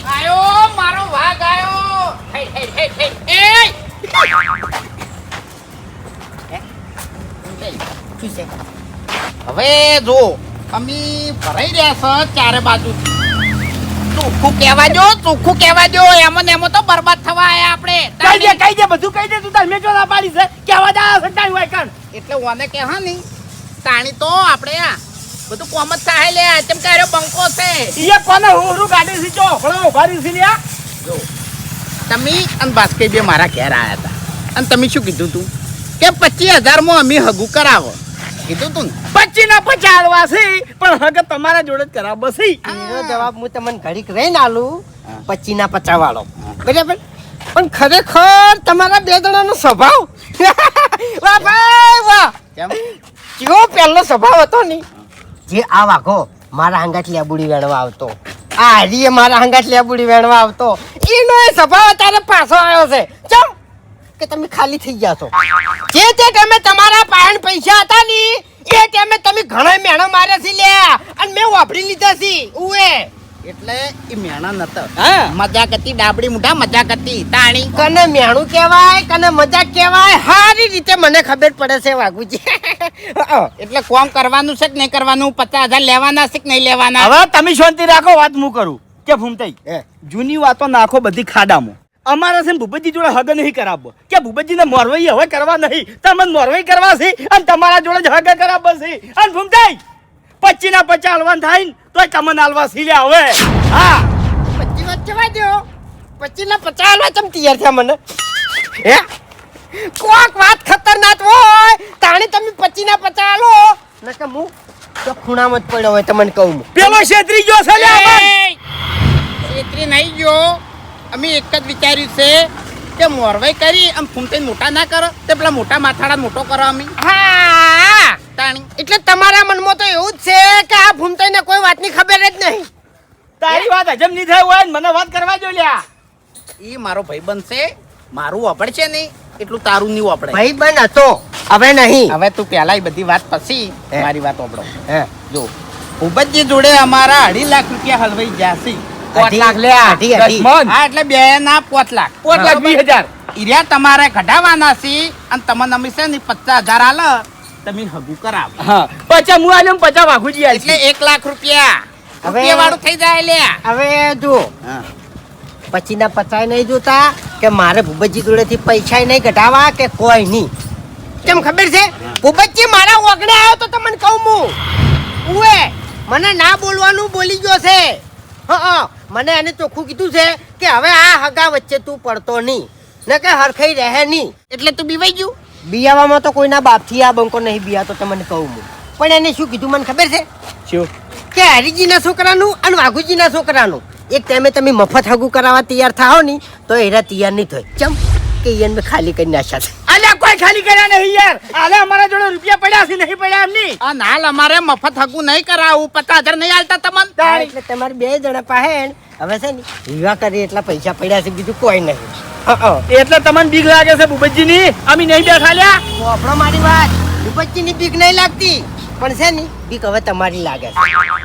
આયો મારો વાઘ આયો. હે હે હે હે એ શું છે? હવે જો અમે ભરાઈ રહ્યા છે ચારે બાજુ. ચોખ્ખું કહેવા જો એમાં ને એમાં તો બરબાદ થવા આયા આપણે. કહી દે બધું કહી દે. તું તાર મેં જો ના પાડી છે કેવા દા સટાઈ હોય કાન એટલે ઓને કે હા ની તાણી તો આપણે આ બધું કોમ જ થાય લે. ચમ કાર્યો બંકો છે ઈ કોને હોરું ગાડી સી જો હળો ઉભારી સી લ્યા. જો તમે અને બાસ્કેટ બે મારા ઘેર આયા હતા અને તમે શું કીધું તું કે 25,000 માં અમે હગું કરાવો કીધું તું ને. 25 ના 50 આલવા છે પણ હગ તમારા જોડે જ કરાવો છે. એનો જવાબ હું તમને ઘડીક રહીને આલું 25 ના 50 વાળો બરાબર. પણ ખરેખર તમારા બે જણાનો સ્વભાવ વાહ ભાઈ વાહ. કેમ કેવો પહેલો સ્વભાવ હતો ને જે આ વાઘો મારા હંગાટ લેબુડી વેણવા આવતો આ હરીએ મારા હંગાટ લેબુડી વેણવા આવતો એનો એ સ્વભાવ અત્યારે પાછો આવ્યો છે. ચમ કે તમે ખાલી થઈ ગયા છો. જે તે તમે તમારા પાયણ પૈસા હતા ને એ ટાઈમે તમે ઘણા મેણો માર્યા છે લે અને મેં વાપરી લીધા છે ઉએ. એટલે એ મેણા નતો હા મજાક હતી ડાબડી મુઢા મજાક હતી તાણી. કને મેણું કહેવાય કને મજાક કહેવાય સારી રીતે મને ખબર પડે છે વાઘુજી. એટલે કોમ કરવાનું છે કે નહીં કરવાનું 50,000 લેવાના છે કે નહીં લેવાના. હવે તમે શાંતિ રાખો વાત હું કરું કે ભૂમતાઈ જૂની વાતો નાખો બધી ખાડામાં. અમારા છે ભૂપતજી જોડે હગ નહીં કરાવવો કે ભૂપતજીને મોરવાઈ હવે કરવા નહીં તમને મોરવાઈ કરવા છે અને તમારા જોડે જ હગ કરાવવો છે. અને ભૂમતાઈ 25 ના 50 હાલવાન થાય ને તોય તમને હાલવા સીલ્યા હવે. હા 25 વાત જવા દો 25 ના 50 હાલવા ચમ તૈયાર થયા મને હે કોક વાત ખતરનાક હોય તાણી તમે 25 ના 50 હાલો નકે હું તો ખૂણામાં જ પડ્યો હોય તમને કહું હું. પેલો છેતરી ગયો છે લે અમન. છેતરી નહીં ગયો. અમે એક જ વિચાર્યું છે કે મોરવાઈ કરી અને ફૂમતે મોટા ના કરો તે પેલા મોટા માથાડા મોટો કરો અમે હા તાણી. એટલે તમારા મનમાં તો એવું જ છે કે આ ભૂમતાઈને કોઈ વાતની ખબર જ નહીં. તારી વાત હજમ નહીં થાય હોય ને મને વાત કરવા જો લ્યા. એ મારો ભાઈબંધ છે મારું વાપડ છે નહીં એટલું તારું નહીં વાપડે. ભાઈ બન હતો હવે નહીં. હવે તું પેલા બધી વાત પછી મારી વાત વાપડો. હે જો ભૂપતજી જોડે અમારા 2.5 લાખ રૂપિયા હલવાઈ ગયા છે. 5 લાખ લે અઢી. હા એટલે બે ના 5 લાખ 5,20,000 ઈર્યા તમારે કઢાવાના છે અને તમને અમે છે ને 50,000 આલે તમે હગું કરાવો. હા 50 હું આલ્યો 50 વાઘુજી આલ એટલે 1 લાખ રૂપિયા હવે- રૂપિયા વાળું થઈ જાય લે. હવે જો 25 ના 50 નહીં જોતા કે મારે ભૂપતજી જોડેથી પૈસા નહીં કઢાવા કે કોઈ નહીં. કેમ ખબર છે ભૂપતજી મારા ઓગણે આવ્યો તો તમને કહું હું ઉએ મને ના બોલવાનું બોલી ગયો છે. હા મને એને ચોખ્ખું કીધું છે કે હવે આ હગા વચ્ચે તું પડતો નહીં ને કે હરખાઈ રહે નહીં. એટલે તું બીવાઈ ગયું. બિયાવામાં તો કોઈના બાપથી આ બંકો નહીં બિયાતો તમને કહું હું. પણ એને શું કીધું મને ખબર છે શું કે હરીજીના છોકરાનું અને વાઘુજીના છોકરાનું એક ટાઈમે તમે મફત હગું કરાવવા તૈયાર થાઓ ને તો એરા તૈયાર નહીં થાય. ચમ કે એને ખાલી કરી નાખ્યા છે. અલ્યા કોઈ ખાલી કર્યા નહીં યાર. આલે અમારા જોડે રૂપિયા પડ્યા છે નહીં પડ્યા એમની. આ નાલ અમારે મફત હગું નહીં કરાવું 50,000 નહીં આલતા તમને. એટલે તમારે બે જણા પાસે હવે છે ને વિવાહ કરી એટલા પૈસા પડ્યા છે બીજું કોઈ નહીં. એટલે તમને બીક લાગે છે ભૂપતજી ની અમે નહીં બેઠા લ્યા. આપણો મારી વાત ભૂપતજીની બીક નહીં લાગતી પણ છે ને બીક હવે તમારી લાગે છે.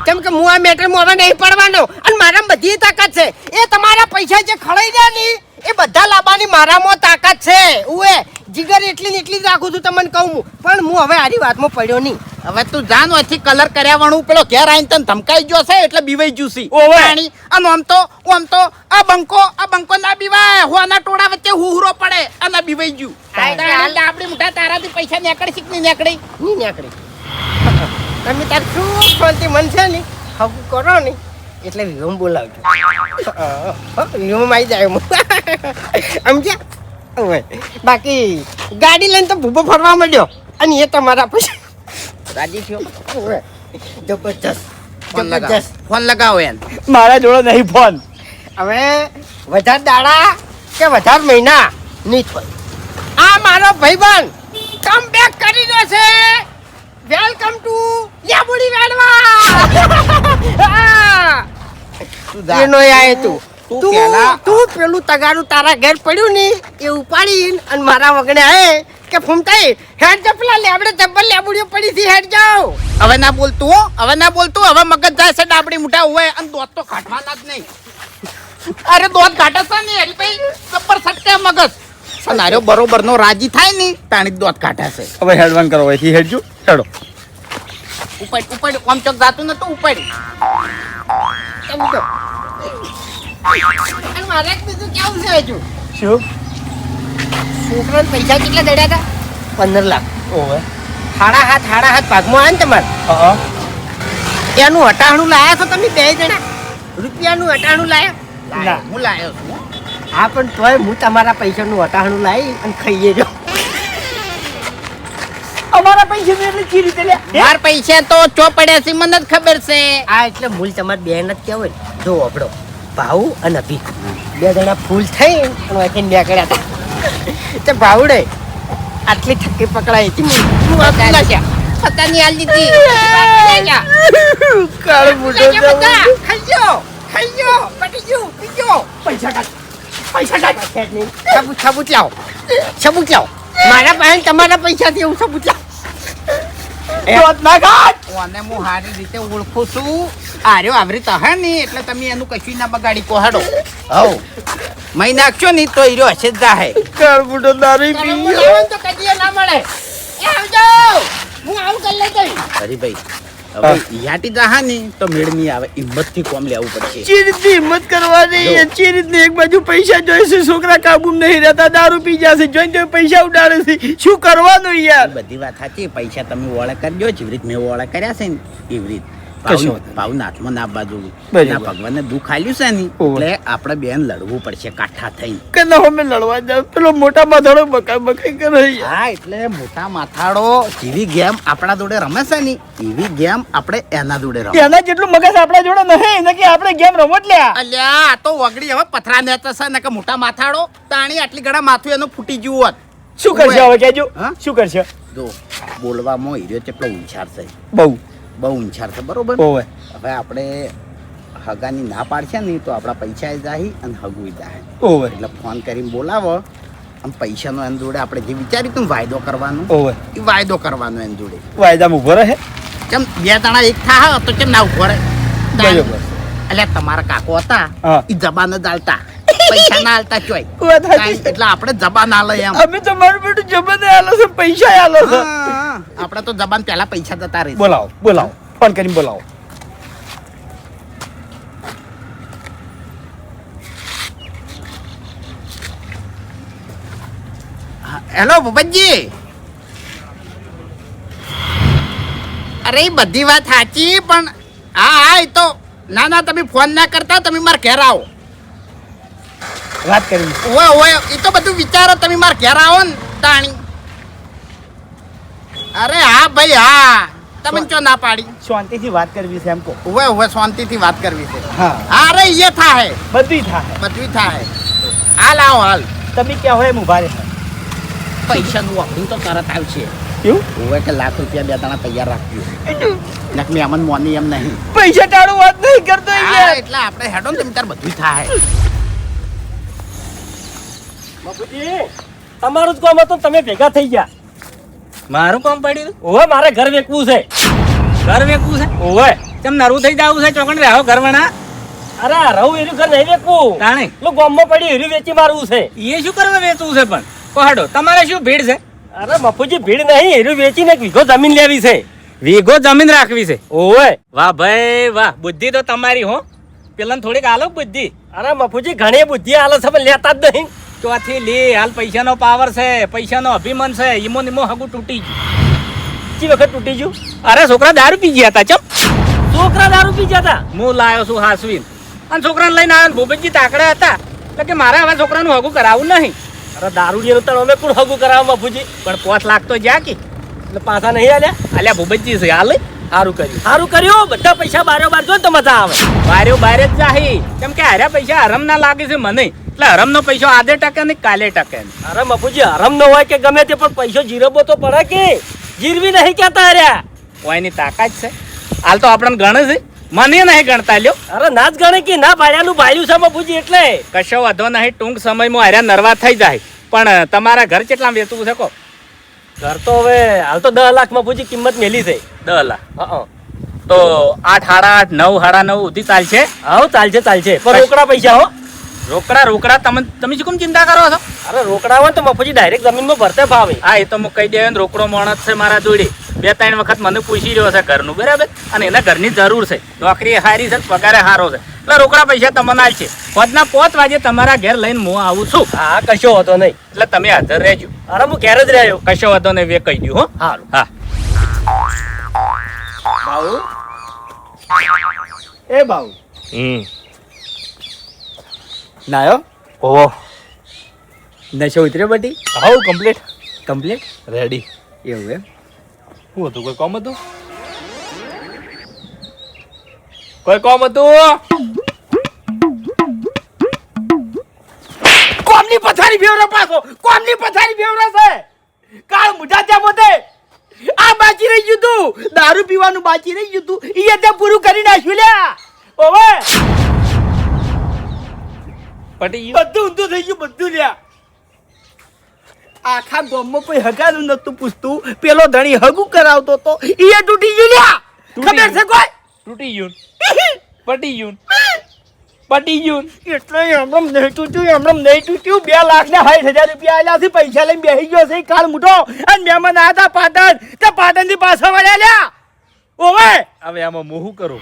કેમ કે હું આ મેટરમાં હવે નહીં પડવાનો અને મારામાં બધી તાકાત છે. એ તમારા પૈસા જે ખડાઈ ગયા ને એ બધા લાવવાની મારામાં તાકાત છે. ઉએ જીગર એટલી ને એટલી જ રાખું છું તમને કહું હું. પણ હું હવે આરી વાતમાં પડ્યો નહીં. હવે તું જાન ઓથી કલર કર્યા વાળું પેલો ઘેર આવીને તને ધમકાઈ ગયો છે એટલે બીવાઈ ગયું છે. ઓવે. પાણી અને આમ તો આ બંકો ના બીવાય હોના ટોળા વચ્ચે હુહરો પડે અને બીવાઈ ગયું. આપડી મોટા તારાથી પૈસા નીકળી શીખ નહીં નીકળી. નહીં નીકળી. તમે તાર શું શાંતિ મન છે ને હગું કરો ને એટલે વિહોમ બોલાવજો. વિહોમ આવી જાય સમજ્યા. હવે બાકી ગાડી લઈને તો ભૂબો ફરવા માંડ્યો અને એ તમારા પૈસા રાજી થયો. જબરજસ્ત ફોન લગાવો. જબરજસ્ત. ફોન લગાવો એને. મારા જોડે નહીં ફોન. હવે વધારે દાડા કે વધારે મહિના નહીં થાય. આ મારો ભાઈબંધ કમ બેક કરી રહ્યો છે. વેલકમ ટુ લેબુડી વેડવા. તું જા. એનો આય તું તું પહેલા- તું પેલું તગારું તારા ઘેર પડ્યું ને એ ઉપાડીને અને મારા વગણે આય કે ફૂમતાઈ હેડ જપલા લેબડે ચપ્પલ લેબુડીઓ પડી છે હેડ જાઓ. હવે ના બોલતું હો, હવે ના બોલતું. હવે મગજ જાય છે ડાબડી મુઠા હોય અને દોત તો કાઢવાના જ નહીં. અરે દોત કાઢે છે ને હરીભાઈ, જબ્બર સટ્ટે મગજ સનાર્યો બરોબર નો રાજી થાય ને તાણી દોત કાઢે છે. હવે હેડવાન કરો અહીંથી હેડજો હેડો. ઉપાડ ઉપાડ આમ ચોક જાતું નતું ઉપાડ. સમજો. અને મારે એક બીજું કેવું છે હજુ. શું? છોકરાને પૈસા કેટલા દડ્યા હતા? 15 લાખ. ઓવે. હાડા હાથ ભાગમાં આવે ને તમારે. હા. એનું હટાણું લાયા છો તમે 2 જણા? રૂપિયાનું હટાણું લાયા? ના. હું લાયો છું. હા પણ તોય હું તમારા પૈસાનું હટાણું લાવી અને ખાઈએ જો. અમારા પૈસા એટલે ચી રીતે લે? માર પૈસા તો ચો પડ્યા છે મને જ ખબર છે. આ એટલે મૂલ તમારે બેન જ કહેવાય ને. જો આપણો ભાઉ અને અભી 2 જણા ફૂલ થઈ અને વાંચીને નીકળ્યા હતા. તે ભાવડે આટલી ઠક્કી પકડાઈ હતી હું આપી નાખ્યા. પતાની આલ દીધી. કાળ બુઢો જવું. ખાઈજો પટી ગયું પીજો. પૈસા કાઢ. પૈસા કાઢ. સબૂત લાવો. સબૂત લાવો. મારા પાસે તમારા પૈસાથી હું સબૂત લાવો. દોત ના કાઢ. ઓને હું સારી રીતે ઓળખું છું. આર્યો આવરી તહે ને એટલે તમે એનું કશું ના બગાડી કોહાડો. હવ મહી નાખશો ને તો હીરો હશે જ જાહે. કાળ બુઢો દારૂ હું પી લાવું તો કદી ના મળે. એ આવજો. હું આવું કરી લઈ જઈશ. અરે ભાઈ હવે યાટી જાહે ને તો મેળ નહીં આવે. હિંમતથી કોમ લેવું પડશે. ચી રીતની હિંમત કરવાની, ચી રીતની એક બાજુ પૈસા જોઈશે, છોકરા કાબુ નહીં રહેતા, દારૂ પી જશે, જોઈને પૈસા ઉડાડે છે, શું કરવાનું યાર? બધી વાત સાચી. પૈસા તમે ઓળખ કરજો જેવી રીત મેં ઓળખ કર્યા છે ને એવી રીત. કશો વાંધો ભાવ નાથમાં ના બાજુ બરાબર. ના ભગવાનને દુઃખ આલ્યું છે ને ઓવે. એટલે આપણે બેન લડવું પડશે કાઠા થઈને. કે ના અમે લડવા જાવ, પેલો મોટા માથાડો બકાઈ કરે યાર. હા એટલે મોટા માથાડો જેવી ગેમ આપણા જોડે રમે છે ને એવી ગેમ આપણે એના જોડે રમે. એના જેટલું મગજ આપણા જોડે નહીં ને કે આપણે ગેમ રમત લ્યા. અલ્યા આ તો વગડી હવે પથરા નેતા છે ને કે મોટા માથાડો તાણી આટલી ઘણા માથું એનું ફૂટી ગયું હોત. શું કરશે હવે કેજો? હા? શું કરશે? જો બોલવામાં હીરો કેટલો ઊંચાર છે, બહુ બહુ ઊંચાર છે બરોબર. ઓવે. હવે આપણે હગાની ના પાડશે ને તો આપણા પૈસા જાય અને હગુઈ જાય. ઓવે. એટલે ફોન કરીને બોલાવો અને પૈસાનો એની જોડે આપણે જે વિચાર્યું તું વાયદો કરવાનો ઓવે. એ વાયદો કરવાનો એની જોડે. વાયદામાં ઉભો રહે. કેમ 2 જણા એક થા તો કેમ ના ઉભો રહે? બરોબર. એટલે તમારા કાકો હતા હા. એ જબાન જ આલતા, પૈસા ના આલતા ચોય. વાત સાચી. એટલે આપણે જબાન આલે એમ. અમે તો મારું બેટું જબરદસ્ત આલો છે, પૈસા આલો છે. હા, આપણે તો જબાન પહેલા પૈસા જતા રહી. બોલાવો ફોન કરીને બોલાવો. હેલો ભૂપતજી. અરે ઈ બધી વાત સાચી પણ હા એ તો ના તમે ફોન ના કરતા, તમે મારા ઘેર આવો. વાત કરવી. ઓય એ તો બધું વિચારો, તમે મારા ઘેર આવો ને તાણી. અરે હા ભાઈ હા, તમે ચો ના પાડી. શાંતિથી વાત કરવી છે એમ કહો. ઓય શાંતિથી વાત કરવી છે. હા. અરે એ થાય બધું થાય. બધું થાય. હાલ આવો હાલ. તમે ક્યાં હોય એમ ઉભા રહે. પૈસાનું વાપરું તો તરત આવશે. એવું? ઓય કે લાખ રૂપિયા 2 દાણા તૈયાર રાખજો. નક મેં અમન મોની એમ નહીં. પૈસા ટાળું વાત નહીં કરતો હા, યાર. એટલે આપણે હેડો ને તમે તાર બધું થાય. બાપુજી તમારું જ કામ હતું, તમે ભેગા થઈ ગયા. મારું કામ પડ્યું. ઓવે મારે ઘર વેચવું છે. ઘર વેચવું છે? ઓવે. કેમ નરું થઈ જવું છે? ચોકણ રહો ઘરવાળા. અરે આ રહું એનું ઘર નહીં વેચવું. તાણે પેલું ગામમાં પડ્યું એનું વેચી મારવું છે. એ શું કરવા વેચવું છે પણ? પહાડો તમારે શું ભીડ છે? અરે બાપુજી ભીડ નહીં, એનું વેચીને 1 વીઘો જમીન લેવી છે. વીઘો જમીન રાખવી છે? ઓવે. વાહ ભાઈ વાહ, બુદ્ધિ તો તમારી હો. પેલા થોડીક આલો બુદ્ધિ. અરે બાપુજી ઘણી બુદ્ધિ આલે છે પણ લેતા જ નહીં. ચોથી લે હાલ. પૈસાનો પાવર છે, પૈસાનો અભિમાન છે. ઈમો નિમો હગું તૂટી ગયું. ચી વખત તૂટી ગયું? અરે છોકરા દારૂ પી ગયા હતા. ચમ છોકરા દારૂ પી જતા. હું લાયો છું હાસવીન અને છોકરાને લઈને આવ્યો. ભૂપતજી તાકડે હતા એટલે કે મારે હવે છોકરાનું હગું કરાવવું નહીં. અરે દારૂ જેનું તણ અમે કોણ હગું કરાવવા બાપુજી? પણ 5 લાખ તો જ્યાં કે એટલે પાછા નહીં આલ્યા. અલ્યા ભૂપતજી છે હાલ. સારું કર્યું. બધા પૈસા બારો બાર જો ને તો મજા આવે. બારે બારે જ જાહી. કેમ કે હાર્યા પૈસા હરમ ના લાગે છે મને. એટલે હરમનો પૈસો આજે ટકે ને કાલે ટકે. અરે બાપુજી હરામ ન હોય કે ગમે તે પણ પૈસો જીરવો તો પડે કે જીરવી નહીં કેતા હર્યા. કોઈની તાકાત છે? હાલ તો આપણને ગણે છે, મને નહીં ગણતા લ્યો. અરે ના જ ગણે કે ના ભાડ્યાનું ભાડ્યું છે બાપુજી એટલે. કશો વાંધો નહીં, ટૂંક સમયમાં હાર્યા નરવા થઈ જાય. પણ તમારા ઘર કેટલા વેચવું છે કહો? ઘર તો હવે હાલ તો 10 લાખ માં પૂછી કિંમત મેલી છે. 10 લાખ હા તો 8, 8.5, 9, 9.5 સુધી ચાલશે. હા ચાલશે પણ રોકડા પૈસા હો. રોકડા તમે શું કેમ ચિંતા કરો છો? અરે રોકડા હોય તો મફુજી ડાયરેક્ટ જમીનમાં ભરતે ફાવે. હા એ તો હું કહી દે રોકડો માણસ છે મારા જોડે. 2-3 વખત મને પૂછી રહ્યો છે ઘરનું, બરાબર, અને એને ઘરની જરૂર છે. નોકરી સારી છે, પગારે સારો છે, એટલે રોકડા પૈસા તમને આલશે. 5 વાગે તમારા ઘેર લઈને હું આવું છું. હા કશો વાંધો નહીં. એટલે તમે હાજર રહેજો. અરે હું ઘેર જ રહ્યો. કશો વાંધો નહીં, કહી દઉં હો. સારું. હા બાઉ એ બાઉ નાયો ઓહો નશો ઉતર્યો બટી? How complete complete ready. એવું એમ? શું હતું? કોઈ કામ હતું? કોઈ કામ હતું? કોમની પથારી ફેવરો પાછો, કોમની પથારી ફેવરો છે. કાળ મુઢા ત્યાં મોતે આ બાકી રહી ગયું તું, દારૂ પીવાનું બાકી રહી ગયું તું, ઈ તે પૂરું કરી નાખ્યું લ્યા. ઓવે પટી બધું ઊંધું થઈ ગયું, બધું લ્યા. આખા ગામમાં કોઈ હગાનું નતું પૂછતું, પેલો ધણી હગું કરાવતો તો ઈ તૂટી ગયું લ્યા. ખબર છે કોઈ? તૂટી ગયું. પટી ગયું. પટી ગયું. એટલે એમરમ નહીં તૂટ્યું, 2 લાખ ને 60,000 રૂપિયા આલ્યા છે. પૈસા લઈને બેસી ગયો છે કાળ મુઠો. અને મહેમાન આયા હતા પાટણ, તે પાટણ થી પાછા વળ્યા લ્યા. ઓવે હવે આમાં હું શું કરું?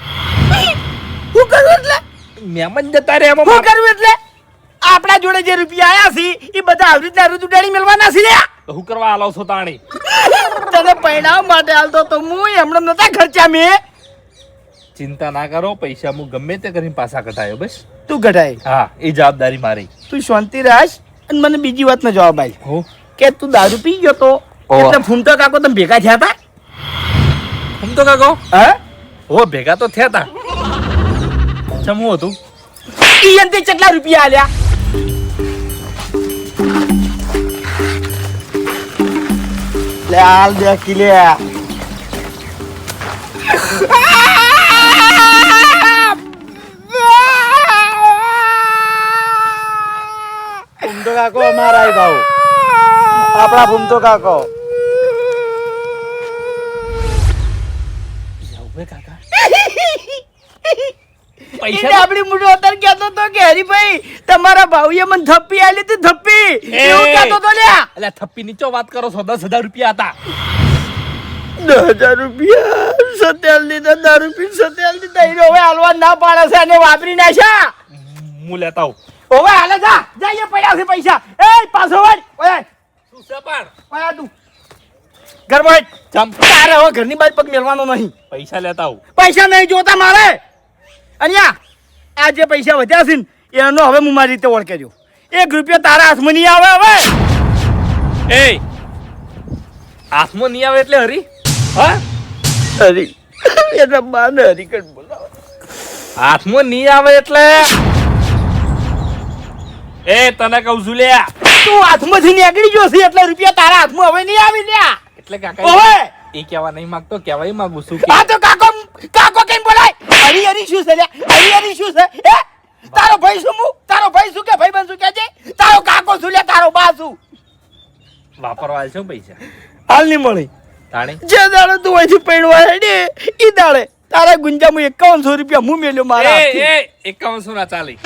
શું કરવું એટલે? મહેમાન જતા રે શું આમાં. કરવું એટલે? આપણા જોડે જે રૂપિયા આયા છે એ બધા આવી રીતના રૂ ઉડાડી મેળવાના છે લ્યા. શું કરવા આલો છો તાણી? તને પૈણાવ માટે હાલતો તો હું એમણે નતા ખર્ચા મેં. ચિંતા ના કરો, પૈસા હું ગમે તે કરીને પાછા કઢાયો. બસ તું ઘટાય, હા એ જવાબદારી મારી. તું શાંતિ રાખ. અને મને બીજી વાતનો જવાબ આલ હું કે તું દારૂ પી ગયો તો એટલે ફૂમતો કાકો તમે ભેગા થયા હતા? હું તો કાકો હા હો ભેગા તો થયા તા. ચમું હતું? ઈ અંતે કેટલા રૂપિયા આલ્યા? લે હાલ દે કિલે. ફૂમતો કાકો અમારા આઈ ભાવ, આપણા ફૂમતો કાકો. પૈસા આપડી મોટો અત્યારે કહેતો તો કે હરીભાઈ તમારા ભાઈએ મને થપ્પી આલી હતી, થપ્પી એવું કહેતો તો લ્યા. એટલે થપ્પી નીચો વાત કરો છો. 10,000 રૂપિયા હતા. 10,000 રૂપિયા સત્યાલ દીધા, દારૂ પી સત્યાલ દીધા. હવે હાલવા ના પાડે છે અને વાપરી નાખ્યા. હું લેતા આવું. હવે હાલે જા જઈએ, પડ્યા છે પૈસા. એ પાછો વળ. ઓય શું છે પણ? ઓય તું ઘરમાં ચમ તારે હવે ઘરની બાજ પગ મેલવાનો નહીં. પૈસા લેતા આવું. પૈસા નહીં જોતા મારે. અહીંયા આ જે પૈસા વધ્યા છે ને એનો હવે હું મારી રીતે ઓળખેજો. 1 રૂપિયા તારા હાથમાં નહીં આવે. હવે એ હાથમાં નહીં આવે એટલે હરી? હા હરી એટલે બાને હરીકટ બોલાવે. હાથમાં નહીં આવે એટલે એ તને કહું છું લ્યા. તું હાથમાંથી નીકળી ગયો છે એટલે રૂપિયા તારા હાથમાં હવે નહીં આવી લ્યા. એટલે કાકા ઓવે એ કહેવા નહીં માંગતો, કહેવાય માંગુ છું આ તો કાકો કાકો કેમ બોલાય? હરી હરી શું છે લ્યા? હરી શું છે? હે તારો ભાઈ શું? હું તારો ભાઈ શું કે ભાઈ બન શું કે છે? તારો કાકો શું લે? તારો બા શું? વાપરવા છે પૈસા હાલ નહીં મળી. તાણે જે દાડે તું અહીંથી પૈણવા હેડે ઈ દાડે તારા ગુંજામાં 5100 રૂપિયા હું મેલ્યો મારા હાથથી. એ 5100 ના ચાલે.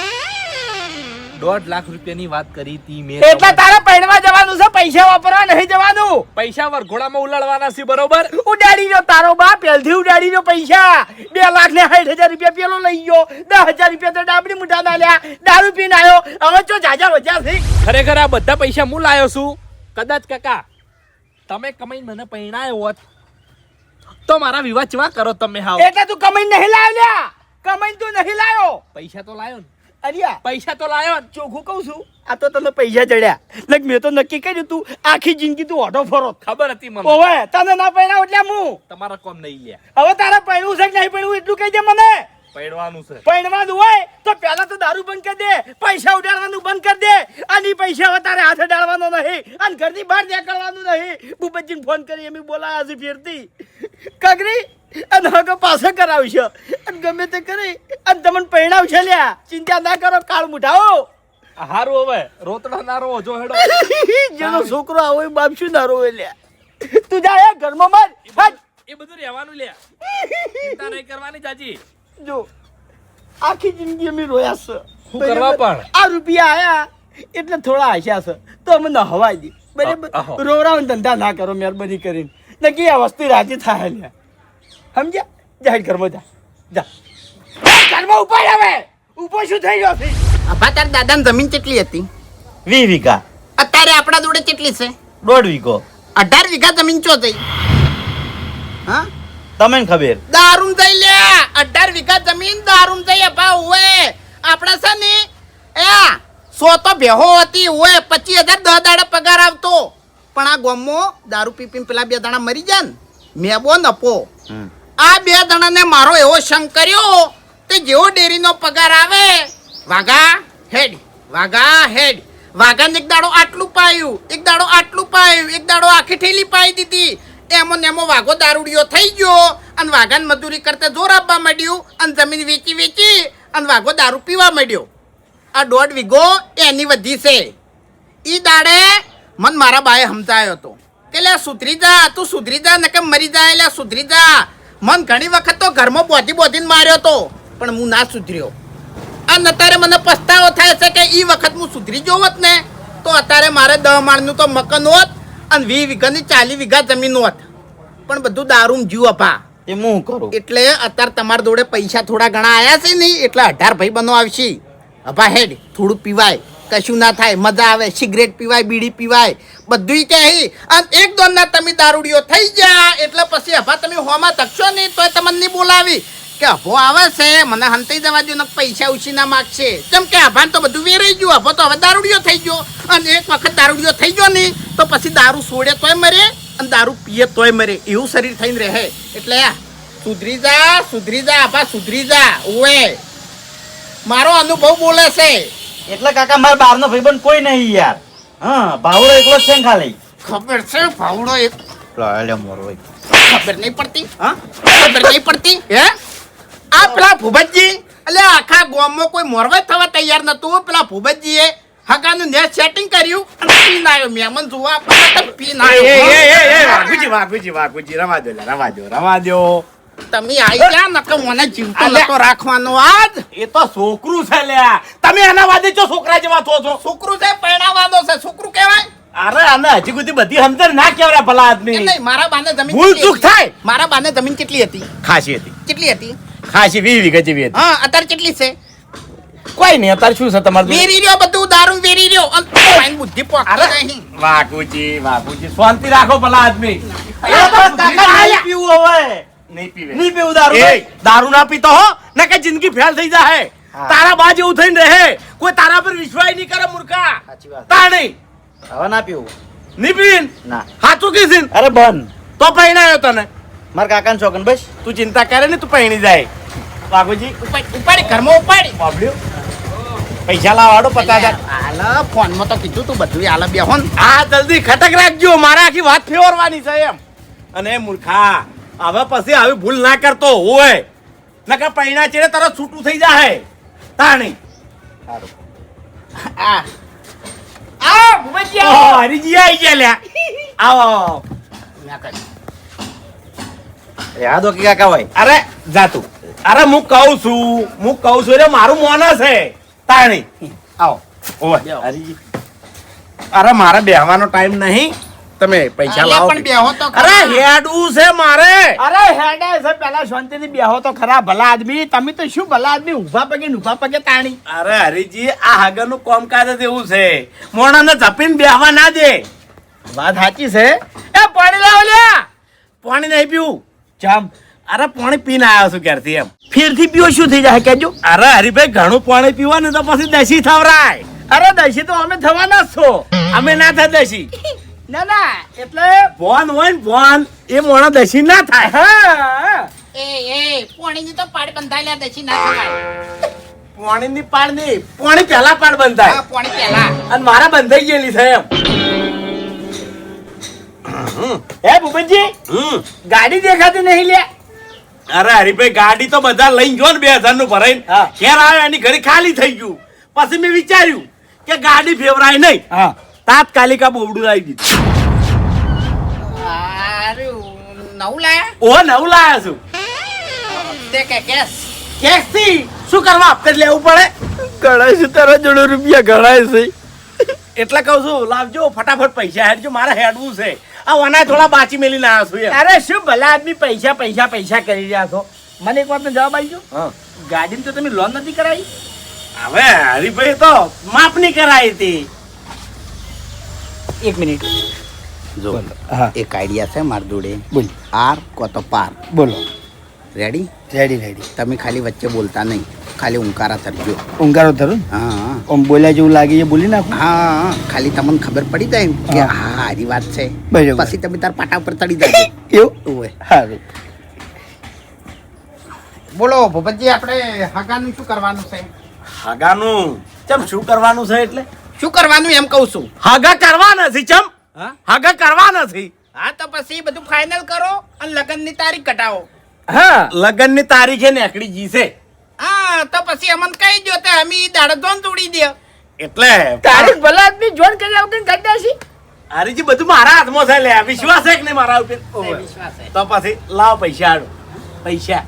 1.5 લાખ રૂપિયાની વાત કરી હતી મેં. એટલે તારે પૈણવા જવાનું છે, પૈસા વાપરવા નહીં જવાનું. પૈસા વરઘોડામાં ઉલાડવાના છે, બરોબર? ઉડાડી ગયો તારો બા, પહેલથી ઉડાડી ગયો પૈસા. 2 લાખ ને 60,000 રૂપિયા પેલો લઈ ગયો, 10,000 રૂપિયા તો ડાબડી મુઠા ના લ્યા, દારૂ પીને આવ્યો. હવે ચો જાજા વજ્યા છે. ખરેખર આ બધા પૈસા હું લાયો છું. કદાચ કાકા તમે કમાઈને મને પૈણાયો હોત તો મારા વિવાહ ચેવા કરો તમે? હાવ એટલે તું કમાઈને નહીં લાવ્યો લ્યા, કમાઈને તું નહીં લાવ્યો. પૈસા તો લાયો ને, અરિયા પૈસા તો લાયો ને. ચોખ્ખું કહું છું, આ તો તને પૈસા જડ્યા. લગ મેં તો નક્કી કર્યું તું આખી જિંદગી તું ઓઢો ફરો. ખબર હતી મને. ઓવે તને ના પૈણાવ એટલે હું તમારા કોમ નહીં લ્યા. હવે તારે પૈણવું છે કે નહીં પૈણવું એટલું કહી દે મને. પૈણવાનું છે. પૈણવાનું હોય તો પહેલા તો દારૂ બંધ કરી દે, પૈસા ઉડાડવાનું બંધ કરી દે. અને ઈ પૈસા હવે તારે હાથે ડાળવાનો નહીં અને ઘરની બહાર નીકળવાનું નહીં. ભૂપતજીને ફોન કરી એમ બોલાયા છે ફેરતી કાગરી અને હવે પાછા કરાવશે અને ગમે તે કરી અને તમને પૈણાવશે લ્યા. ચિંતા ના કરો, કાળ મુઠાઓ. હારું હવે રોતડા ના રો જો હેડો. જેનો છોકરો આવો એ બાપ શું ના રોવે લ્યા. તું જા એ ઘરમાં માર હાટ. એ બધું રહેવાનું લે ચિંતા નહીં કરવાની જાજી જો આખી જિંદગી અમે રોયા છે શું કરવા પણ? આ રૂપિયા આયા એટલે થોડા આશા છે તો અમે નહવાઈ દી બરાબર અહો. રોવરાવ ધંધા ના કરો મહેરબાની કરીને નકી આ વસ્તુ રાજી થાય લે સમજ્યા જા ઘરમાં જા જા ઘરમાં ઉપાડ હવે ઉભો શું થઈ ગયો છે અભા તાર દાદાની જમીન કેટલી હતી 20 વીઘા અત્યારે આપણા જોડે કેટલી છે 1.5 વીઘો 18 વીઘા જમીન ચો થઈ હા તમને ખબર દારૂમ થઈ લે 18 વીઘા જમીન દારૂમ થઈ અભા ઓએ આપણા છે ને એ 100 તો બેહો હતી ઓએ 25000 10 દાડા પગાર આવતો પણ આ ગોમમાં દારૂ પી પીને પેલા બે દાણા મરી જાય ને મેબો નપો આ બે દાણાને મારો એવો શંક કર્યો તે જેવો ડેરીનો પગાર આવે વાઘા હેડ વાઘાને એક દાડો આટલું પાયું એક દાડો આટલું પાયું એક દાડો આખી ઠેલી પાઈ દીધી એમો ને એમો વાઘો દારૂડિયો થઈ ગયો અને વાઘાને મજૂરી કરતા જોર આપવા માંડ્યું અને જમીન વેચી અને વાઘો દારૂ પીવા માંડ્યો આ 1.5 વીઘો એની વધી છે ઈ દાડે મન મારા બાએ સમજાયો હતો કે લે સુધરી જા તું સુધરી જા નકે મરી જાય લે સુધરી જા મન ઘણી વખત તો ઘરમાં બોધીને માર્યો તો પણ હું ના સુધર્યો અને અત્યારે મને પસ્તાવો થાય છે કે ઈ વખત હું સુધરી ગયો હોત ને તો અત્યારે મારે 10 માળનું તો મકાન હોત અને 20 વીઘાની 40 વીઘા જમીન હોત પણ બધું દારૂમ જીવ અપા એ હું કરું એટલે અત્યારે તમારા જોડે પૈસા થોડા ઘણા આયા છે ને એટલે 18 ભાઈ બનો આવશે અપા હેડ થોડું પીવાય કશું ના થાય મજા આવે સિગરેટ પીવાય બીડી પીવાય બધું કે અને એક દોન ના તમે દારૂડિયો થઈ ગયા એટલે પછી અભા તમે હોમાં તકશો નહીં તો તમને નહીં બોલાવી કે અભો આવે છે મને હંતાઈ જવા દો ને પૈસા ઉછી ના માગશે કેમ કે અભાન તો બધું વેરાઈ ગયું અભો તો હવે દારૂડિયો થઈ ગયો અને એક વખત દારૂડિયો થઈ ગયો ને તો પછી દારૂ છોડે તોય મરે અને દારૂ પીએ તોય મરે એવું શરીર થઈને રહે એટલે સુધરી જા અભા સુધરી જા ઓએ મારો અનુભવ બોલે છે એટલે કાકા મારા બારનો ભાઈબંધ કોઈ નહીં યાર હા ભાવડો એકલો જ છે ને ખાલી ખબર છે ભાવડો એક લાલે મોરો ખબર નહીં પડતી હા ખબર નહીં પડતી હે આ પેલા ભૂપતજી એટલે આખા ગામમાં કોઈ મોરવાઈ થવા તૈયાર નતું પેલા ભૂપતજીએ હગાનું નેટ સેટિંગ કર્યું અને પીન આવ્યો મહેમાન જોવા પીન આવ્યો વાઘુજી રવા દો તમે આવી ગયા નકર મને જીવતો નતો રાખવાનો આજ એ તો છોકરું છે લ્યા તમે એના વાદે જો છોકરા જેવા થો છો છોકરું છે પરણાવવાનો છે છોકરું કહેવાય અરે આને હજી સુધી બધી સમજણ ના કેવરા ભલા આદમી એમ નહીં મારા બાને જમીન ભૂલ કેટલી ચૂક હતી? થાય. મારા બાને જમીન કેટલી હતી ખાસી હતી કેટલી હતી ખાસી 20 વીઘા જેવી હતી હા અત્યારે કેટલી છે કોઈ નહીં અત્યારે શું છે તમારું વેરી રહ્યો બધું દારૂ વેરી રહ્યો અને તમારી બુદ્ધિ પોકતી નહીં વાઘુજી શાંતિ રાખો ભલા આદમી પીવું હવે નહીં પીવું દારૂ દારૂ ના પીતો હો ને કે જિંદગી ફેલ થઈ જાય તારા બા જેવું થઈને રહે કોઈ તારા પર વિશ્વાસ નહીં કરે મૂર્ખા તા નહીં હવે ના પીવું નહીં પીન ના હાચું કીધું અરે બંધ તો પૈણાયો તને મારા કાકાને છોકન બસ તું ચિંતા કરે ને તું પૈણી જાય વાઘુજી ઉપાડી ઘરમાં ઉપાડી બાબલ્યો પૈસા લાવાડો 50,000 હાલ ફોનમાં તો કીધું તું બધું હાલ બેહો ને આ જલ્દી ખટક રાખજો મારે આખી વાત ફેરવાની છે એમ અને મૂર્ખા હવે પછી આવી ભૂલ ના કરતો હોય નકર પૈણા ચેડે તરત છૂટું થઈ જાય તાણી આ ઓહો, હરીજી આઈ ગયા લ્યા આવો યાદ કે કાકા ભાઈ અરે જાતું અરે હું કહું છું રે મારું મોન છે તાણી આવો ઓય હરીજી અરે મારે બેહવાનો ટાઈમ નહીં તમે પૈસા અલે લાવો પણ બેહો તો અરે હેડવું છે મારે અરે હેડે છે પેલા શાંતિથી બેહો તો ખરા ભલા આદમી તમે તો શું ભલા આદમી ઊભા પગે તાણી અરે હરીજી આ હગરનું કામકાજ જ એવું છે મોણાને ઝપીને બેહવા ના દે વાત સાચી છે એ પાણી લાવ લ્યા પાણી નહીં પીવું ચમ અરે પાણી પીને આવ્યો છું ક્યારથી એમ ફેરથી પીવો શું થઈ જાય કેજો અરે હરીભાઈ ઘણું પાણી પીવાનું તો પછી દસી થવરાય અરે દશી તો અમે થવાના જ છો અમે ના થાય દસી ના ના એટલે ભોન હોય ને ભોન એ મોણા દસી ના થાય હા એ પોણીની તો પાડ બંધાયેલા દશી ના થવાય પાણીની પાડ નહીં પાણી પહેલા પાડ બંધાય હા પોણી પહેલા અને મારા બંધાઈ ગયેલી છે એમ હે ભૂપતજી ગાડી દેખાતી નહીં લે અરે હરીભાઈ ગાડી તો બધા લઈને જો ને 2000 નું ભરાઈને હા. ઘેર આવ્યો એની ઘરે ખાલી થઈ ગયું પછી મેં વિચાર્યું કે ગાડી ફેવરાય નહીં હા તાત્કાલિક આ બોબડું આવી દીધું નવું લાયા ઓ નવું લાયા છું તે કે કેસ કેસથી શું કરવા હપ્તે જ લેવું પડે ગણાય છે તારા જોડે રૂપિયા ગણાય છે એટલે કહું છું લાવજો ફટાફટ પૈસા હેડજો મારે હેડવું છે આ વના થોડા બાચી મેલીને આવ્યો છું યાર. અરે શું ભલા આદમી પૈસા પૈસા પૈસા કરી રહ્યા છો મને એક વાતનો જવાબ આપજો હા. ગાડીની તો તમે લોન નથી કરાવી હવે હરીભાઈ તો માપની કરાઈ હતી 1 મિનિટ જો હા. એક આઈડિયા છે માર જોડે બોલ આર કો તો પાર બોલો રેડી રેડી રેડી તમે ખાલી વચ્ચે બોલતા નહીં ખાલી ઊંકારા થરજો ઊંઘારો ધરું હા હા આમ બોલ્યા જેવું લાગે એ બોલી નાખું હા ખાલી તમને ખબર પડી જાય ને કે હા. હા હારી વાત છે બરાબર. પછી તમે તાર પાટા ઉપર ચડી જાજો એવું ઓવે સારું બોલો ભૂપતજી આપણે હગાનું શું કરવાનું છે હાગાનું ચમ શું કરવાનું છે એટલે શું કરવાનું એમ કહું છું હાગા કરવા નથી ચમ હા હાગા કરવા નથી હા તો પછી બધું ફાઇનલ કરો અને લગ્નની તારીખ ઘટાવો હા લગ્નની તારીખે નીકળી જી છે હા તો પછી અમને કહી દો તે અમે ઈ દાડે ધોન તોડી દે એટલે તારીખ ભલા આદમી જોન કરી આવતી કરી દેશી હારીજી બધું મારા હાથમાં છે લે વિશ્વાસ છે કે નહીં મારા ઉપર ઓવે. વિશ્વાસ છે. તો પછી લાવ પૈસા આડો પૈસા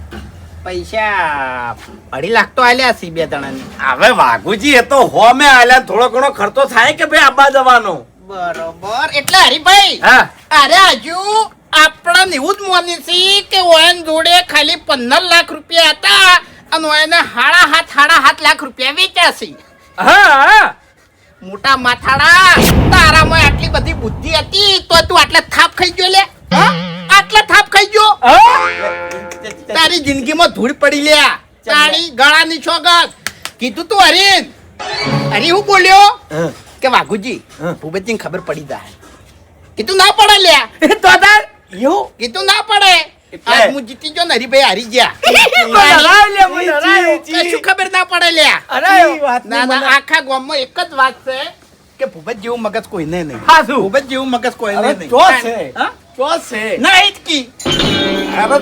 પૈસા 2.5 લાખ તો આલ્યા છે બે જણાની હવે વાઘુજી એ તો હોમે આલ્યા થોડો ઘણો ખર્ચો થાય કે ભાઈ આબા જવાનો બરોબર એટલે હરીભાઈ હા અરે હજુ આપણા એવું જ મોની છે કે ઓયન જોડે ખાલી 15 લાખ રૂપિયા હતા અને ઓયને 7.5 લાખ રૂપિયા વેચ્યા છે હા મોટા માથાડા તારામાં આટલી બધી બુદ્ધિ હતી તો તું આટલા થાપ ખાઈ ગયો લે હા? આટલા થાપ ખાઈ ગયો તારી જિંદગીમાં ધૂળ પડી લ્યા તારી ગળાની છોગત કીધું તું હરીન હરી હું બોલ્યો કે વાઘુજી ભૂપતજીને ખબર પડી જાય કીધું ના પડે લ્યા તો તાર કીધું ના પડે આજ હું જીતી ગયો ને હરીભાઈ હારી ગયા કશું ખબર ના પડે લ્યા ના ના આખા ગામમાં એક જ વાત છે કે ભૂપત જેવું મગજ કોઈને નહીં હાસુ ભૂપત જેવું મગજ કોઈને નહીં ચો છે હા? ચો છે નહીં જ કી અરે,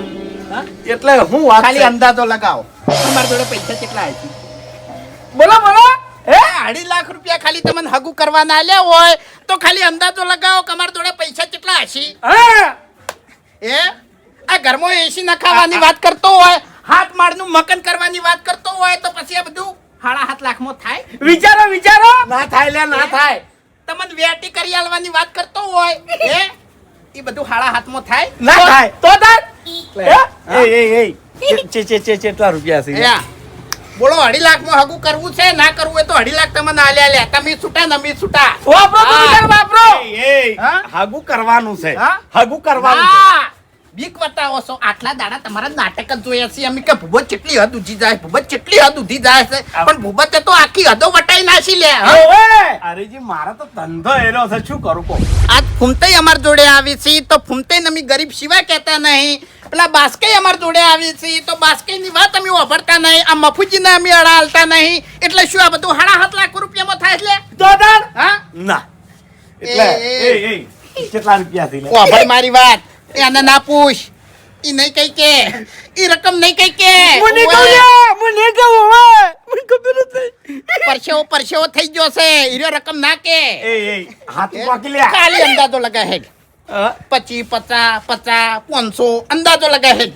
એટલે હું વાત ખાલી છે? અંદાજો લગાવો તમારા જોડે પૈસા કેટલા આવી બોલો બોલો હે 2.5 લાખ રૂપિયા ખાલી તમને હગું કરવાના આલ્યા હોય તો ખાલી અંદાજો લગાવો કે અમારા જોડે પૈસા કેટલા હશે એ આ ઘરમાં એસી નખાવાની વાત કરતો હોય હાથ માળનું મકાન કરવાની વાત કરતો હોય તો પછી આ બધું 7.5 લાખમાં થાય વિચારો વિચારો ના થાય લે ના થાય તમને વેટી કરી આલવાની વાત કરતો હોય એ બધું 7.5 થાય ના થાય તો તાર કેટલા રૂપિયા છે એ બોલો 2.5 લાખમાં હગું કરવું છે ના કરવું હોય તો 2.5 લાખ તમને આલ્યા લે તમે છૂટા ને અમે છૂટા વાપરો તો વિચાર વાપરો હા? હાગુ કરવાનું છે હા? હાગુ કરવાનું છે હા, બીક બતાવો છો આટલા દાડા તમારા નાટક જ જોયા છે અમે કે ભૂબત કેટલી હદ ઉઠી જાય ભૂબત કેટલી હદ ઉઠી જાય છે પણ ભૂબતે તો આખી હદો વટાઈ નાખી લે હા? અરેજી મારા તો ધંધો એનો છે શું કરું કો આજ ફૂમતે અમાર જોડે આવી છે તો ફૂમતે અમે ગરીબ સિવાય કહેતા નહીં પેલા બાસ્કે અમાર જોડે આવી છે તો બાસ્કે ની વાત અમે વાપરતા નહીં આ મફુજીને અમે અડા હાલતા નહીં એટલે શું આ બધું 7.5 લાખ રૂપિયામાં થાય એટલે તો તાર હા ના એટલે એ. કેટલા રૂપિયા થી લે વાપર મારી વાત એને ના પૂછ ઈ નહીં કઈ કે ઈ રકમ નહીં કઈ કે મને કહું મને કહું હવે મને ખબર જ નહીં પરસેવો થઈ ગયો છે હીરો રકમ ના કે હાથ પાકી લે ખાલી અંદાજો લગા હેડ 25 50 50 500 અંદાજો લગા હેડ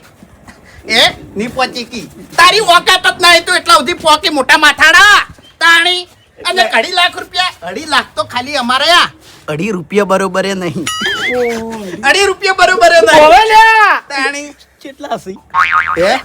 એ ની પહોંચી કી તારી ઓકાત જ નહીં તો એટલા સુધી પોકી મોટા માથાડા તાણી અને 2.5 લાખ રૂપિયા 2.5 લાખ તો ખાલી અમારે આ 2.5 રૂપિયા બરોબર નહીં 2.5 રૂપિયા બરોબર નહીં હવે લ્યા તાણી કેટલા છે એ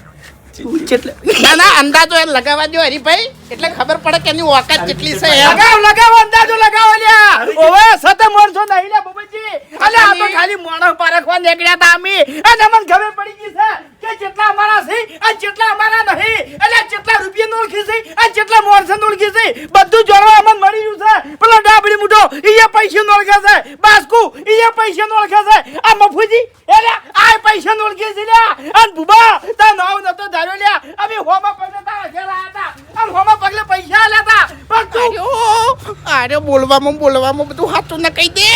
કેટલા ના ના અંદાજો એ લગાવવા દો હરીભાઈ એટલે ખબર પડે કે એની ઓકાત કેટલી છે એમ. લગાવ લગાવ અંદાજો લગાવો લ્યા ઓવે સતે મોણસો નહીં લે બબજી અલે આ તો ખાલી મોણસ પારખવા નીકળ્યા તા અમે અને મને ખબર પડી ગઈ છે કે જેટલા અમારા છે અને જેટલા અમારા નહીં એટલે જેટલા રૂપિયા ઓળખી છે અને જેટલા મોણસો ઓળખી છે બધું જોડવા અમને મળી ગયું છે પેલો ડાબડી મુઠો ઈએ પૈસા ઓળખે છે બાસ્કુ ઈએ પૈસા ઓળખે છે આ મફુજી એટલે આ પૈસા ઓળખી છે લ્યા અને બુબા તા નાવ નતો ધાર્યો લ્યા અમે હોમાં પગલે તારા ઘેર આયા હતા અને હોમાં પગલે પૈસા આલ્યા હતા પણ તું અરે બોલવામાં બધું હાથું ના કહી દે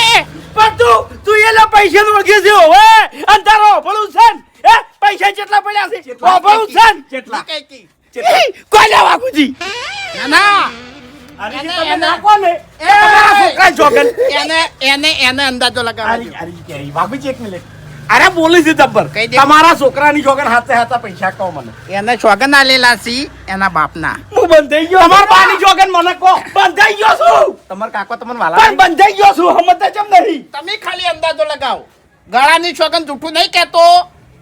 પણ તું એલા પૈસા નો ઓળખે છે હવે અંધારો ભલું છે ને? હે પૈસા કેટલા પડ્યા છે ભલું છે ને? કેટલા કઈ કી કોઈ ના વાગુજી ના ના અરેજી એને- તમે એને- નાખો ને એ તમારા છોકરા જોગન એને અંદાજો લગાવવા દો. અરે કે વાગુજી એક મિનિટ અરે બોલી છે જબ્બર કહી દે. તમારા છોકરાની છોકરા હાથે હાથે પૈસા કહો મને એને સોગન આલેલા સી એના બાપના. હું બંધાઈ ગયો તમારા બાની છોકરા મને કહો બંધાઈ ગયો છું તમારા કાકો તમને વાલા પણ બંધાઈ ગયો છું સમજતા કેમ નહીં તમે ખાલી અંદાજો લગાવો. ગળાની સોગન જૂઠું નહીં કહેતો,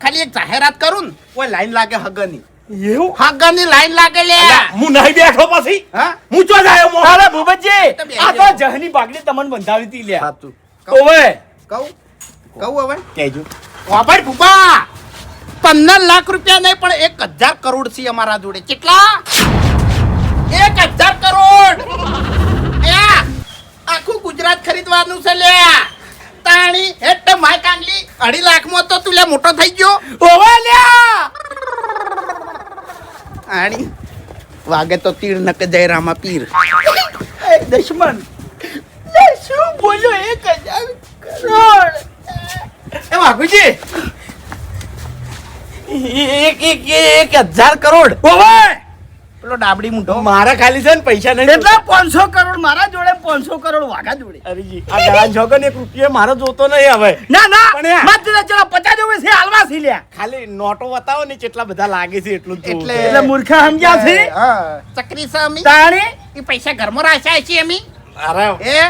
ખાલી એક જાહેરાત કરું ને કોઈ લાઈન લાગે હગની. એવું હગની લાઈન લાગે લે. હું નહીં બેઠો પછી હા હું ચો જાય મો અરે ભૂપતજી તો બે આ તો જહની પાઘડી તમને બંધાવી હતી લે સાચું ઓવે કહું હવે કહેજો વાપર ભૂપા 15 લાખ રૂપિયા નહીં પણ 1000 કરોડ છે અમારા જોડે. કેટલા? 1000 કરોડ. આખું ગુજરાત ખરીદવાનું છે લે. તાણી હેટ માય કાંગલી 2.5 લાખમાં તો તું લે મોટો થઈ ગયો. ઓવે લે આણી વાગે તો તીર નક જય રામા પીર. એ દુશ્મન લે શું બોલ્યો 1000 કરોડ એ વાઘુજી એક 1000 કરોડ ઓવે પેલો ડાબડી મૂંઢો મારા ખાલી છે ને પૈસા નહીં એટલે 500 કરોડ મારા જોડે 500 કરોડ વાઘા જોડે અરેજી આ ગળા છોકન 1 રૂપિયો મારો જોતો નહીં હવે ના ના પણ યાર. માત્ર ચલો 50 જોવે છે હાલવા સી લ્યા ખાલી નોટો બતાવો ને કેટલા બધા લાગે છે એટલું જ જોવું છે. એટલે મૂર્ખા સમજ્યા છે હા ચક્રી છે અમી. તાણી એ પૈસા ઘરમાં રાખ્યા છીએ અમી. અરે એ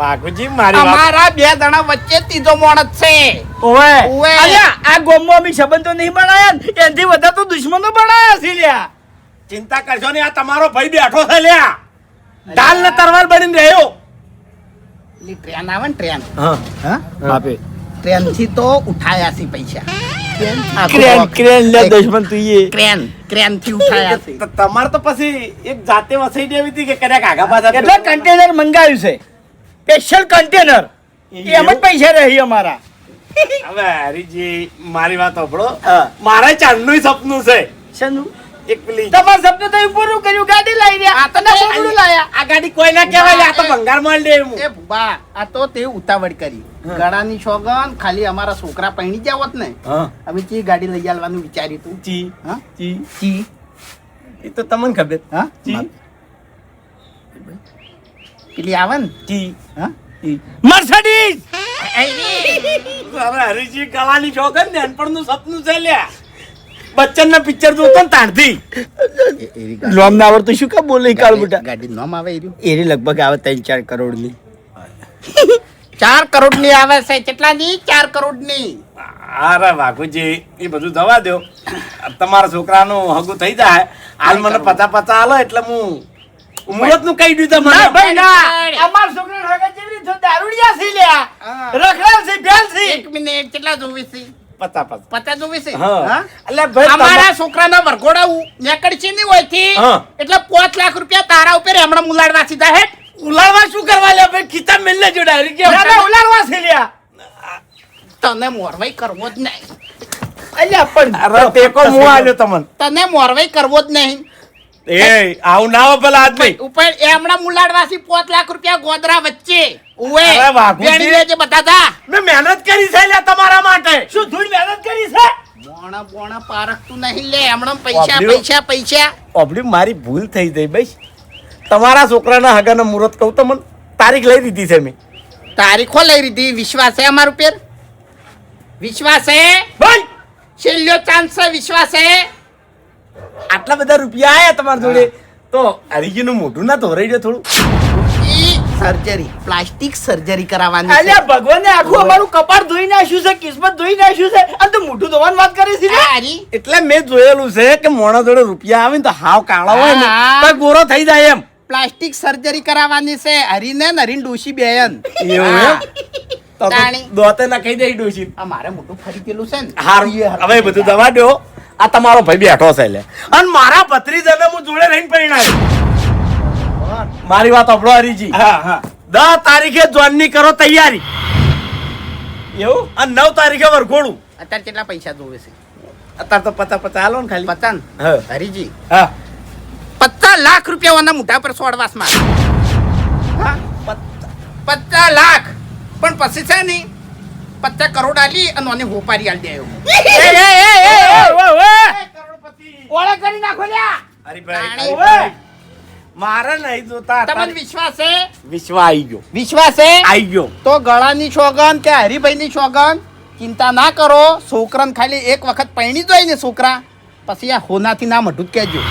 વાઘુજી મારી વાત અમારા બે જણા વચ્ચે ત્રીજો માણસ છે. ઓવે ઓવે. અલ્યા આ ગોમમાં અમે સંબંધો નહીં બનાયા ને, એનથી વધારે તો દુશ્મનો બનાયા છે લ્યા ચિંતા કરશો ને આ તમારો ભાઈ બેઠો છે લ્યા ઢાલ ને તરવાર બનીને રહ્યો પેલી ટ્રેન આવે ને ટ્રેન હા હા આપે ટ્રેન થી તો ઉઠાયા છે પૈસા. ક્રેન લે દુશ્મન તું એ ક્રેન થી ઉઠાયા છે. તમારે તો પછી એક જાતે વસાઈ દેવી હતી કે કદાચ આગા પાછા એટલે કન્ટેનર મંગાવ્યું છે સ્પેશિયલ કન્ટેનર એમ જ પૈસા રહી અમારા હવે હરીજી મારી વાત સાંભળો હા. મારે ચાંદનું સપનું છે શેનું? એક પેલી તમારું સપનું તો પૂરું કર્યું ગાડી લઈ રહ્યા આ તો પૂરું લાયા આ ગાડી કોઈ ના કહેવાય આ તો ભંગાર માલ દે હું એ ભૂબા આ તો તે ઉતાવળ કરી. ગળાની સોગન ખાલી અમારા છોકરા પૈણી ગયા હોત ને હા અમે ચી ગાડી લઈ આવવાનું વિચાર્યું તું. ચી હા ચી ચી એ તો તમને ખબર હા ચી પેલી આવે ને ચી હા મર્સિડીઝ અરે હરીજી ગળાની શોખન ને અનપણનું સપનું છે લ્યા બચ્ચન ના પિક્ચર જોતો ને તાણથી લોમ ના આવડતું શું કામ બોલે કાળ બેટા ગાડી નામ આવે એ રહ્યું. એની લગભગ આવે 3-4 કરોડ ની 4 કરોડ ની આવે છે. કેટલાની? 4 કરોડ ની. અરે વાઘુજી એ બધું દવા દો તમારા છોકરાનું હગું થઈ જાય હાલ મને 50 હાલો એટલે હું મુહૂર્ત નું કહી દીધું ના મને ભાઈ ના અમાર છોકરાનો હગા જેવી રીતે દારૂડિયા છે લ્યા હા. રખડાલ છે બેલ છે 1 મિનિટ કેટલા જોવી છે? 50 50 જોવી છે. હા હા? એટલે ભાઈ અમારા છોકરાના વરઘોડા નેકડછી નહીં હોય થી હા. એટલે 5 લાખ રૂપિયા તારા ઉપર હમણાં મુલાડવા સીધા હેઠ. ઉલાળવા શું કરવા લે ભાઈ ખીચા મેલને જોડાય ના ના ઉલારવા છે લ્યા તને મોરવાઈ કરવો જ નહીં. અલ્યા પણ અરે ટેકો હું આલ્યો તમને તને મોરવાઈ કરવો જ નહીં. એ આવું ના હોય પેલા આદમી ઉપર એ હમણાં મુલાડવાસી 5 લાખ રૂપિયા ગોદરા વચ્ચે ઉવે અરે વાઘુજી. વેણી લેજે બધા તા. મેં મહેનત કરી છે લ્યા તમારા માટે શું ધૂળ મહેનત કરી છે બોણા બોણા પારખતું નહીં લે હમણાં પૈસા વાપર્યું? પૈસા પૈસા. ઓબડી મારી ભૂલ થઈ ગઈ ભાઈ તમારા છોકરાના હગાના મુહૂર્ત કહું તો મને તારીખ લઈ દીધી છે મેં તારીખો લઈ લીધી. વિશ્વાસ છે અમારું પેર? વિશ્વાસ છે? ભાઈ છેલ્લો ચાન્સ છે. વિશ્વાસ છે? આટલા બધા રૂપિયા આયા તમારા જોડે તો હરીજીનું મોઢું ના ધોરાઈ જાય થોડું ઈ સર્જરી પ્લાસ્ટિક સર્જરી કરાવવાની છે. અલ્યા ભગવાને આખું અમારું કપાળ ધોઈ નાખ્યું છે કિસ્મત ધોઈ નાખ્યું છે અને તું મોઢું ધોવાની વાત કરી છે આ હરી. એટલે મેં જોયેલું છે કે મોણા જોડે રૂપિયા આવે ને તો હાવ કાળા હોય ને હા. તો ગોરો થઈ જાય એમ પ્લાસ્ટિક સર્જરી કરાવવાની છે. હરીને ને હરીને ડોશી બેયન. એવું હા. એમ તો તાણી. દોતે ના કહી દઈ ડોશી આ મારે મોટું ફરી ગયેલું છે ને હારું હવે બધું દવા દો આ તમારો ભાઈ બેઠો છે લે અને મારા ભત્રીજાને હું જોડે રહીને પરિણાયો મારી વાત સાંભળો હરીજી હા હા 10 તારીખે જોઈનની કરો તૈયારી એવું અને 9 તારીખે વરઘોડું અત્યારે કેટલા પૈસા જોવે છે? અત્યારે તો 50 હાલો ને ખાલી પચાન હા હરીજી હા 50 લાખ રૂપિયા ઓના મોઢા પર સોડવાસમાં. હા 50 લાખ પણ પછી છે ને 50 કરોડ આલી અને ઓને હોપારી આલી દેયો. ઓળે કરી નાખો લ્યા હરીભાઈ ઓવે મારે નહીં જોતા તમને વિશ્વાસ છે? વિશ્વા આવી ગયો વિશ્વાસ છે? આવી ગયો તો ગળાની સોગન કે હરિભાઈની સોગન ચિંતા ના કરો, છોકરાને ખાલી એક વખત પૈણી જોઈ ને છોકરા, પછી આ હોનાથી ના મઢું જ કહેજો.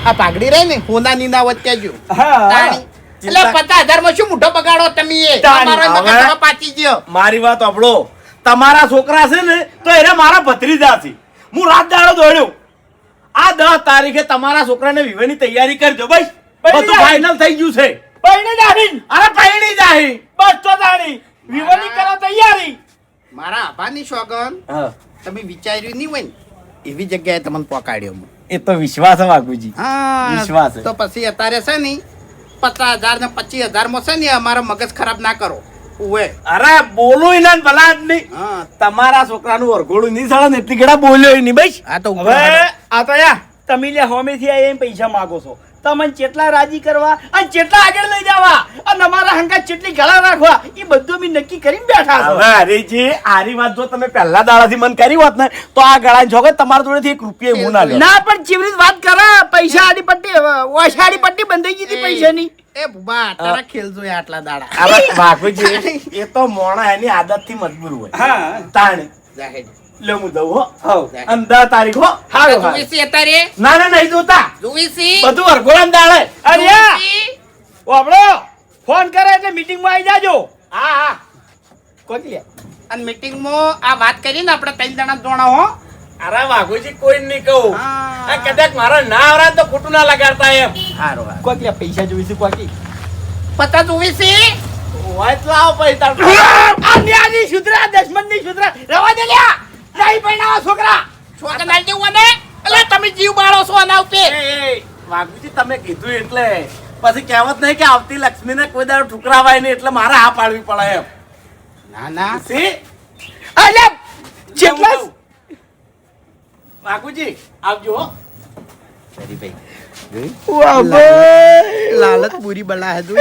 આ પાઘડી રહી ને હોનાની ના વધ કહેજો. હા. તાણી. એટલે 50,000 માં શું મોઢો બગાડો તમે? તાણી. તમારો મગજ હવે પાછી ગયો. મારી વાત સાંભળો, તમારા છોકરા છે ને તો એને મારા ભત્રીજા છે. હું રાત દાડો દોડ્યો. આ 10 તારીખે તમારા છોકરાને વિવાહની તૈયારી કરજો બસ. બધું ફાઇનલ થઈ ગયું છે. પૈણી જાહીન. અરે પૈણી જાહી. બસ તો તાણી વિવાહની કરો તૈયારી. મારા આભાની સોગન હા, તમે વિચાર્યું નહીં હોય ને એવી જગ્યાએ તમને પકાડ્યો હું. એ તો વિશ્વાસ છે વાઘુજી. હા, વિશ્વાસ છે. તો પછી અત્યારે છે ને 50,000 ને 25,000 માં છે ને અમારો મગજ ખરાબ ના કરો. ઉવે. અરે બોલું એના ભલા જ નહીં. હા. તમારા છોકરાનું વરઘોડું નહીં સળે ને એટલી ઘડા બોલ્યો નહીં બસ. આ તો હવે આ તો યા તમે લે હોમેથી આ એમ પૈસા માંગો છો, તમને ચેટલા રાજી કરવા અને ચેટલા આગળ લઈ જવા અને અમારા હંગા ચેટલી ગળા રાખવા એ બધું બી નક્કી કરીને બેઠા છો. હવે હરીજી આરી વાત જો તમે પહેલા દાડાથી મન કરી હોત ને તો આ ગળા જોગે તમારા જોડેથી 1 રૂપિયા હું ના લ્યો. ના પણ ચીવરી વાત કરે પૈસા આડી પટ્ટી ઓછાડી પટ્ટી બંધાઈ ગઈ હતી પૈસાની. એ ભૂબા તારા ખેલ જોયા આટલા દાડા. અરે વાઘુજી એ તો મોણા એની આદતથી મજબૂર હોય. હા તાણે જાહેર. લે હું દઉં હો. હવ અને 10 તારીખ હો. હારું જોવી હારું. છે અત્યારે? ના ના નહીં જોતા. જોવી છે? બધું વરઘોડામાં દાડે. અરે યા જોવી છે? વાપડો ફોન કરે એટલે મીટિંગમાં આવી જાજો. હા હા. કોકી લે. અને મીટિંગમાં આ વાત કરી ને આપણે 3 જણા જોણા હો. અરે વાઘુજી કોઈ નહીં કહું. હા. આ કદાચ મારા ના આવરા તો ખોટું ના લગાડતા એમ. હારું હારું. કોકી લે પૈસા જોઈશું કોકી. પતા જોવી છે? વાત લાવો પૈસા. આ ન્યાની સુધરા દશમનની સુધરા રવા દે લ્યા નહીં પૈણાવા છોકરા. છોકરા નાલ દેવું ને? એટલે તમે જીવ બાળો છો આના ઉપર. એ વાઘુજી તમે કીધું એટલે પછી કહેવત નહીં કે આવતી લક્ષ્મીને કોઈ દાડો ઠુકરાવાય નહીં એટલે મારે હા પાડવી પડે એમ. ના ના. સી? અલ્યા જેટલા વાઘુજી આવજો હો. વાહ ભાઈ લાલચ બુરી બલા હે તું.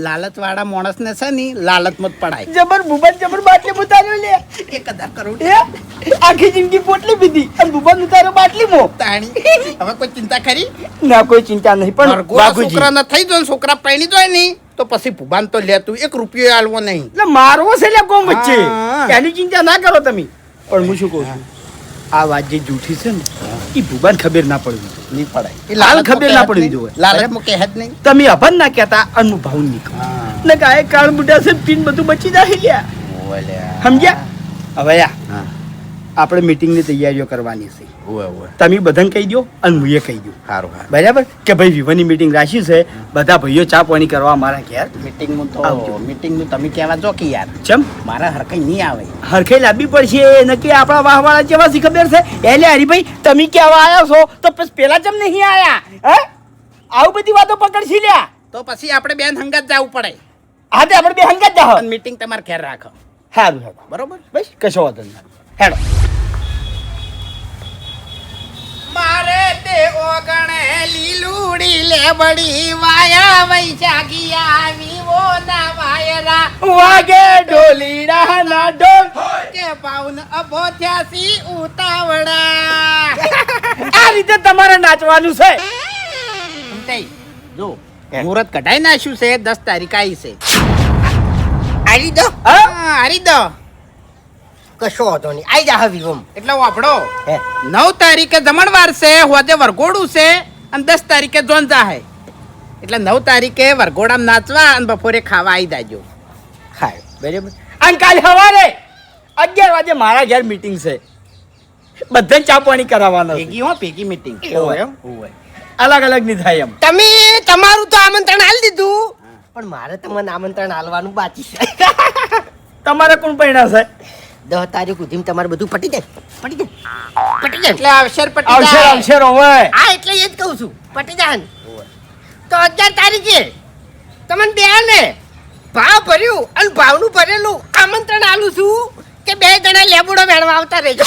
લાલચ વાળા માણસ ને છે ને લાલચ મત પડાય. જબર ભૂબન જબર બાટલી ઉતાર્યો લે 1,000 કરોડ એ આખી જિંદગી પોટલી પીધી અને ભૂબન ઉતાર્યો બાટલી મો. તાણી. હવે કોઈ ચિંતા ખરી? ના કોઈ ચિંતા નહીં પણ વરઘોડા વાઘુજી છોકરા ના થઈ જાય ને છોકરા પૈણી જાય નહીં તો પછી ભૂબાન તો લેતું 1 રૂપિયો આલવો નહીં. એટલે મારવો છે લે કોમ વચ્ચે હા. એની ચિંતા ના કરો તમે. પણ હું શું કહું છું આ વાત જે જૂઠી છે ને એ ભૂબાન ખબર ના પડવી જોઈએ. નહીં પડાય. એ હાલ લાલચ ખબર મૂકે ના જ પડવી નહીં. જોઈએ. લાલચ મૂકે જ નહીં. તમે અભન ના કહેતા અને હું ભાવ નહીં કહું ને કાંઈ કાળ બુઢા છે પીન બધું બચી જાય લ્યા સમજ્યા. હવે યા આપણે મીટિંગની તૈયારીઓ કરવાની છે. તમે બધાને કહી દો અને હું કહી દઉં સારું સારું. બરાબર કે ભાઈ વિવાની મીટિંગ રાખી છે બધા ભાઈઓ ચા પાણી કરવા અમારા ઘેર મીટિંગનું તો આવજો. મીટિંગનું તમે કહેવા જો કે યાર ચમ મારા હરકઈ નહીં આવે. હરખઈ લાવવી પડશે નક્કી આપણા વાહવાળા જેવા સી ખબર છે એટલે હરીભાઈ તમે કેવા આવ્યા છો તો પછી પેલા ચમ નહીં આયા હે આવું બધી વાતો પકડશી લ્યા. તો પછી આપણે બેન હંગાત જવું પડે હા તે આપણે બે હંગાત જાઓ. અને મીટિંગ તમારે ઘેર રાખો. સારું સારું બરોબર? બસ કશો વાંધો નહીં હેડો. મારે તે ઓગણે લીલુડી લેબડી વાયા વૈશાખી આવી વો ના વાયરા વાગે ઢોલીડા ના ઢોલ કે પાઉન અભો થયાસી ઉતાવળા. આ રીતે તમારે નાચવાનું છે. સમજાઈ? જો મુહૂર્ત કઢાઈ નાખ્યું છે 10 તારીખ આવી છે. આલી દો હા? હા હારી દો. કશો વાંધો નહીં આઈ જા હવે ઓમ. એટલે વાપડો હે 9 તારીખે જમણવાર છે, હોજે વરઘોડું છે અને 10 તારીખે જોંજા હે. એટલે 9 તારીખે વરઘોડામાં નાચવા અને બપોરે ખાવા આવી જાજો. હા બરાબર. અને કાલ સવારે 11 વાગે મારા ઘેર મીટિંગ છે બધાને ચા પાણી કરાવવાનો છે. ભેગી હો ભેગી મીટિંગ. એવું એમ? અલગ અલગ નહીં થાય એમ. તમે તમારું તો આમંત્રણ આલી દીધું પણ મારે તમને આમંત્રણ આલવાનું બાકી છે. તમારે કોણ પૈણા છે 10 તારીખ સુધીમાં તમારે બધું પટી જાય પટી જાય એટલે અવસર પટી આવશે જાય. આવશે હવે હા એટલે એ જ કહું છું પટી જાય ને. તો 11 તારીખે તમને બે ને ભાવ ભર્યું અને ભાવનું ભરેલું આમંત્રણ આલું છું કે 2 જણા લેબુડો મેળવા આવતા રહેજો.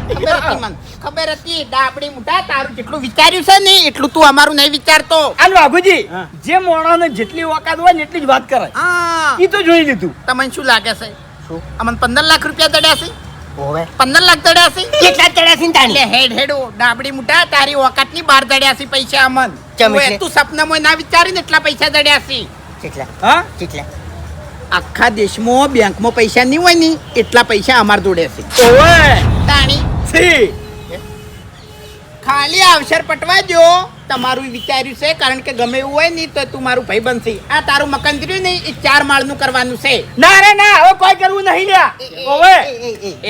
ખબર હતી મને. ખબર હતી ડાબડી મુઠા તારું જેટલું વિચાર્યું છે ને એટલું તું અમારું નહીં વિચારતો. અને બાબુજી જે મોણાને જેટલી ઓકાત હોય ને એટલી જ વાત કરે હા એ તો જોઈ લીધું. તમને શું લાગે છે? અમને 15 લાખ રૂપિયા દડ્યા છે? ઓવે 15 લાખ દડ્યા છે? કેટલા ચડ્યા છે એટલે હેડ હેડો ડાબડી મુઠા તારી ઓકાતની બહાર દડ્યા છે પૈસા અમન. ચમ ઓએ, એટલે? તું સપનામાં ના વિચારી ને એટલા પૈસા દડ્યા છે. કેટલા હા કેટલા આખા દેશમાં બેંકમાં પૈસા નહીં હોય ને એટલા પૈસા અમાર જોડે છે ઓવે તાણી સી ખાલી અવસર પટવા દો તમારું વિચાર્યું છે કારણ કે ગમે એવું હોય નહીં તો તું મારું ભાઈ બનશે આ તારું મકાન રહ્યું નહીં એ 4 માળનું કરવાનું છે ના રે ના હવે કોઈ કરવું નહીં લ્યા ઓવે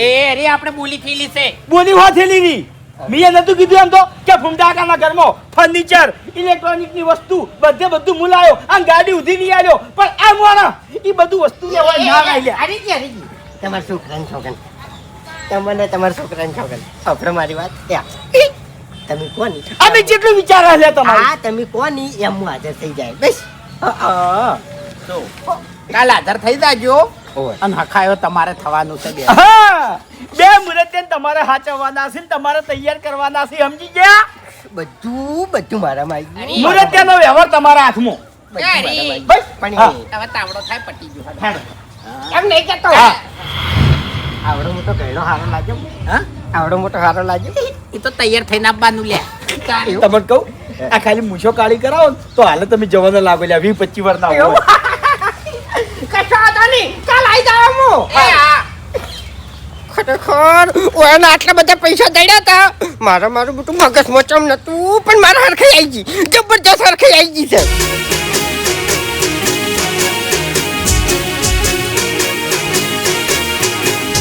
એ અરે આપણે બોલી થયેલી છે બોલી હો થેલી ની મેં નતું કીધું એમ તો કે ફૂમતા કાકાના ઘરમાં ફર્નિચર ઇલેક્ટ્રોનિક ની વસ્તુ બધું મુલાયો આ ગાડી ઉધી નહીં આવ્યો પણ આ મોણા એ બધું વસ્તુ ને હોય ના લઈ લે હરીજી તમારા છોકરાને છોકન તમને તમારા છોકરાને છોકન આપણે મારી વાત તમે કોની અમે જેટલું વિચાર લે તમારે હા તમે કોની એમ હું હાજર થઈ જાય બસ કાલ હાજર થઈ જાજો અને હખાયો તમારે થવાનું છે બે હા બે મુહૂર્તે તમારે હાચવવાના છે ને તમારે તૈયાર કરવાના છે સમજી ગયા બધું મારામાં આવી ગયું મુહૂર્તનો વ્યવહાર તમારા હાથમાં બધું મારામાં આવી બસ ગયું. પણ હા. એ હવે તાવડો થાય પટી ગયો એમ નહીં કહેતો હા. આવડો મોટો ઘરનો હારો લાગ્યો હા આવડો મોટો હારો લાગ્યો એ તો તૈયાર થઈને આવવાનું લે તમને કહું આ ખાલી મૂછો કાળી કરાવો ને તો હાલે તમે જવાના લાગો લ્યા 20-25 વર્ષના હોય કશો વાંધો નહીં કાલ આવી જાવ હું એ હા ખરેખર ઓયાને આટલા બધા પૈસા દડ્યા હતા મારું બધું મગજમાં ચમ નતું પણ મારા હરખાઈ આવી ગઈ જબરજસ્ત હરખાઈ આવી ગઈ છે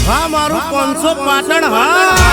હા મારું 500 પાટણ હા